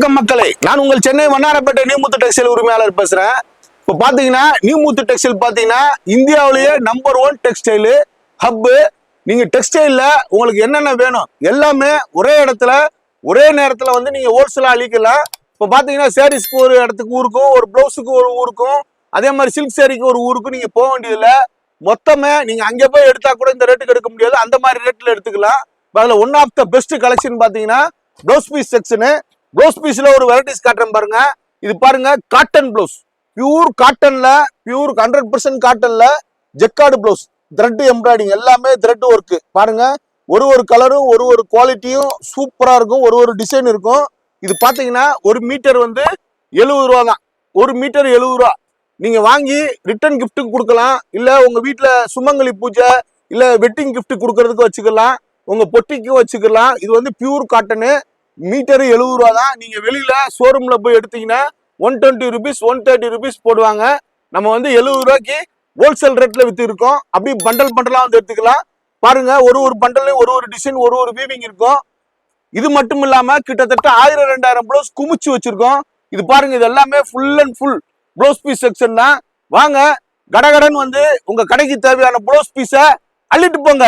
வணக்கம் மக்களே, நான் உங்கள் சென்னை வண்ணாரப்பேட்டை நியூ முத்து டெக்ஸ்டைல் உரிமையாளர் பேசுறேன். இப்போ பாத்தீங்கன்னா நியூ முத்து டெக்ஸ்டைல் பாத்தீங்கன்னா இந்தியாவிலேயே நம்பர் 1 டெக்ஸ்டைல் ஹப். நீங்க டெக்ஸ்டைல்ல உங்களுக்கு என்னென்ன வேணும் எல்லாமே ஒரே இடத்துல ஒரே நேரத்துல வந்து நீங்க ஹோல்சேலா அளிக்கலாம். இப்போ பாத்தீங்கன்னா சாரீஸ்க்கு ஒரு இடத்துக்கு ஊருக்கும், ஒரு பிளவுஸுக்கு ஒரு ஊருக்கும், அதே மாதிரி சில்க் சாரிக்கு ஒரு ஊருக்கும் நீங்க போக வேண்டியதில்ல. மொத்தமே நீங்க அங்கே போய் எடுத்தா கூட இந்த ரேட்டுக்கு எடுக்க முடியாது, அந்த மாதிரி ரேட்ல எடுத்துக்கலாம். அதுல one of the best collection பாத்தீங்கன்னா ப்ளவுஸ் பீஸ் செக்ஷனு. ப்ளவுஸ் பீஸ்ல ஒரு வெரைட்டிஸ் காட்டுறேன் பாருங்க. இது பாருங்க, காட்டன் ப்ளவுஸ், பியூர் காட்டன்ல, பியூர் 100% காட்டன்ல ஜெக்கார்டு ப்ளவுஸ், த்ரெட் எம்ப்ராய்டிங் எல்லாமே த்ரெட் ஒர்க். பாருங்க, ஒரு கலரும் ஒரு குவாலிட்டியும் சூப்பரா இருக்கும், ஒரு டிசைன் இருக்கும். இது பாத்தீங்கன்னா ஒரு மீட்டர் வந்து 70 ரூபா தான். ஒரு மீட்டர் 70 ரூபா. நீங்க வாங்கி ரிட்டர்ன் கிஃப்ட்டுக்கு கொடுக்கலாம், இல்ல உங்க வீட்டுல சுமங்கலி பூஜை இல்ல வெட்டிங் கிஃப்ட் கொடுக்கறதுக்கு வச்சுக்கலாம், உங்க பொட்டிக்கும் வச்சுக்கலாம். இது வந்து பியூர் காட்டனு, மீட்டரு 70 ரூபா தான். நீங்க வெளியில ஷோரூம்ல போய் எடுத்தீங்கன்னா 120 ருபீஸ் 130 ருபீஸ் போடுவாங்க. நம்ம வந்து 70 ரூபாய்க்கு ஹோல்சேல் ரேட்ல வித்து இருக்கோம். அப்படி பண்டல் பண்டலா வந்து எடுத்துக்கலாம். பாருங்க, ஒரு பண்டல்லையும் ஒரு டிசைன், ஒரு வீவிங் இருக்கும். இது மட்டும் இல்லாம கிட்டத்தட்ட 1000-2000 ப்ளவுஸ் குமிச்சு வச்சிருக்கோம். இது பாருங்க, இது எல்லாமே full and full blouse piece section தான். வாங்க, கடகடன் வந்து உங்க கடைக்கு தேவையான ப்ளவுஸ் பீஸை அள்ளிட்டு போங்க.